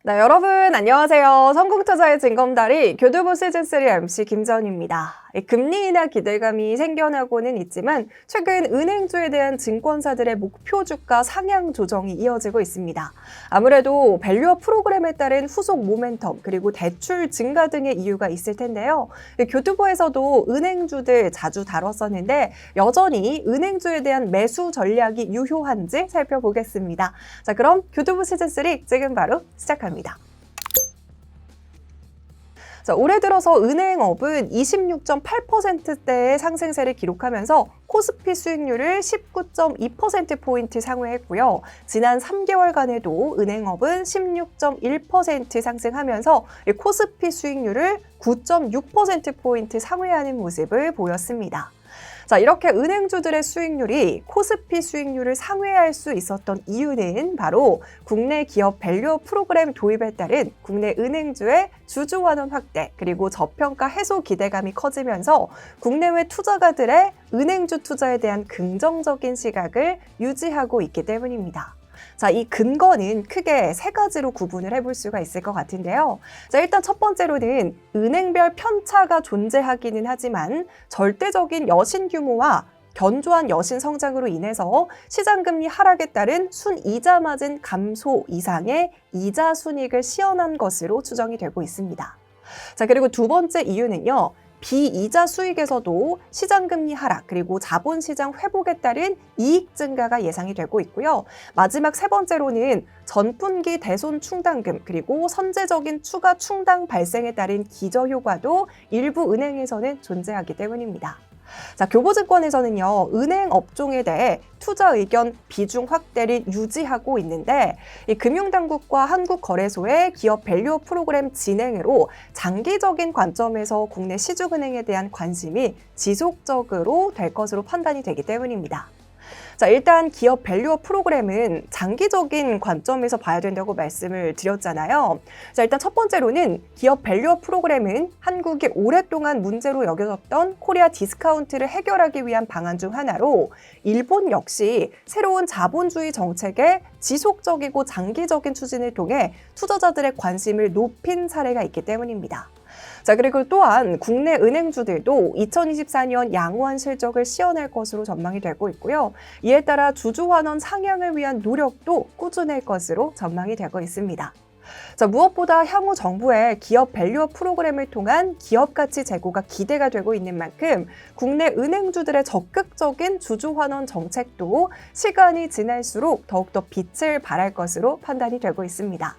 네, 여러분 안녕하세요. 성공투자의 징검다리 교두보 시즌3 MC 김전입니다. 금리 인하 기대감이 생겨나고는 있지만 최근 은행주에 대한 증권사들의 목표 주가 상향 조정이 이어지고 있습니다. 아무래도 밸류업 프로그램에 따른 후속 모멘텀 그리고 대출 증가 등의 이유가 있을 텐데요. 교두보에서도 은행주들 자주 다뤘었는데 여전히 은행주에 대한 매수 전략이 유효한지 살펴보겠습니다. 자, 그럼 교두보 시즌3 지금 바로 시작합니다. 자, 올해 들어서 은행업은 26.8%대의 상승세를 기록하면서 코스피 수익률을 19.2%포인트 상회했고요. 지난 3개월간에도 은행업은 16.1% 상승하면서 코스피 수익률을 9.6%포인트 상회하는 모습을 보였습니다. 자, 이렇게 은행주들의 수익률이 코스피 수익률을 상회할 수 있었던 이유는 바로 국내 기업 밸류업 프로그램 도입에 따른 국내 은행주의 주주 환원 확대 그리고 저평가 해소 기대감이 커지면서 국내외 투자가들의 은행주 투자에 대한 긍정적인 시각을 유지하고 있기 때문입니다. 자, 이 근거는 크게 세 가지로 구분을 해볼 수가 있을 것 같은데요. 자, 일단 첫 번째로는 은행별 편차가 존재하기는 하지만 절대적인 여신 규모와 견조한 여신 성장으로 인해서 시장금리 하락에 따른 순이자 마진 감소 이상의 이자 순이익을 시현한 것으로 추정이 되고 있습니다. 자, 그리고 두 번째 이유는요. 비이자 수익에서도 시장금리 하락 그리고 자본시장 회복에 따른 이익 증가가 예상이 되고 있고요. 마지막 세 번째로는 전분기 대손 충당금 그리고 선제적인 추가 충당 발생에 따른 기저효과도 일부 은행에서는 존재하기 때문입니다. 자, 교보증권에서는요, 은행 업종에 대해 투자 의견 비중 확대를 유지하고 있는데 이 금융당국과 한국거래소의 기업 밸류업 프로그램 진행으로 장기적인 관점에서 국내 시중은행에 대한 관심이 지속적으로 될 것으로 판단이 되기 때문입니다. 자, 일단 기업 밸류업 프로그램은 장기적인 관점에서 봐야 된다고 말씀을 드렸잖아요. 자, 일단 첫 번째로는 기업 밸류업 프로그램은 한국이 오랫동안 문제로 여겨졌던 코리아 디스카운트를 해결하기 위한 방안 중 하나로 일본 역시 새로운 자본주의 정책의 지속적이고 장기적인 추진을 통해 투자자들의 관심을 높인 사례가 있기 때문입니다. 자, 그리고 또한 국내 은행주들도 2024년 양호한 실적을 시현할 것으로 전망이 되고 있고요. 이에 따라 주주 환원 상향을 위한 노력도 꾸준할 것으로 전망이 되고 있습니다. 자, 무엇보다 향후 정부의 기업 밸류업 프로그램을 통한 기업 가치 제고가 기대가 되고 있는 만큼 국내 은행주들의 적극적인 주주 환원 정책도 시간이 지날수록 더욱더 빛을 발할 것으로 판단이 되고 있습니다.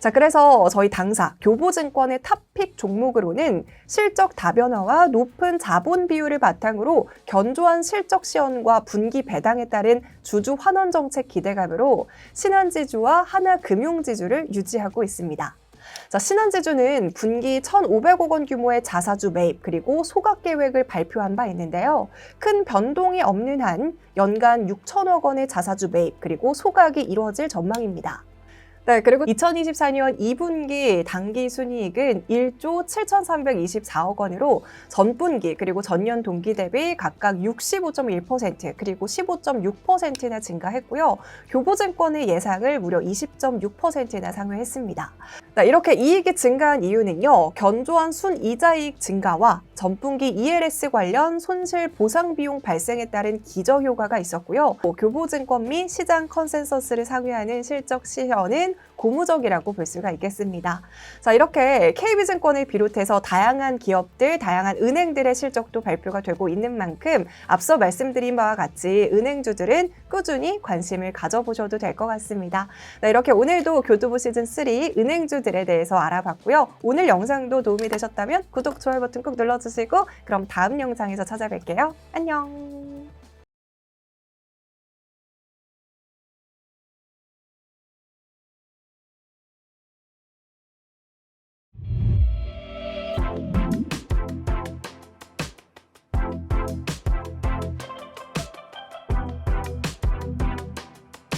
자, 그래서 저희 당사 교보증권의 탑픽 종목으로는 실적 다변화와 높은 자본 비율을 바탕으로 견조한 실적 시현과 분기 배당에 따른 주주 환원 정책 기대감으로 신한지주와 하나금융지주를 유지하고 있습니다. 자, 신한지주는 분기 1,500억 원 규모의 자사주 매입 그리고 소각 계획을 발표한 바 있는데요. 큰 변동이 없는 한 연간 6천억 원의 자사주 매입 그리고 소각이 이루어질 전망입니다. 네, 그리고 2024년 2분기 당기 순이익은 1조 7,324억 원으로 전분기 그리고 전년 동기 대비 각각 65.1% 그리고 15.6%나 증가했고요. 교보증권의 예상을 무려 20.6%나 상회했습니다. 네, 이렇게 이익이 증가한 이유는요. 견조한 순이자이익 증가와 전분기 ELS 관련 손실 보상 비용 발생에 따른 기저효과가 있었고요. 교보증권 및 시장 컨센서스를 상회하는 실적 시현은 고무적이라고 볼 수가 있겠습니다. 자, 이렇게 KB증권을 비롯해서 다양한 기업들, 다양한 은행들의 실적도 발표가 되고 있는 만큼 앞서 말씀드린 바와 같이 은행주들은 꾸준히 관심을 가져보셔도 될 것 같습니다. 네, 이렇게 오늘도 교두보 시즌3 은행주들에 대해서 알아봤고요. 오늘 영상도 도움이 되셨다면 구독, 좋아요 버튼 꼭 눌러주시고 그럼 다음 영상에서 찾아뵐게요. 안녕!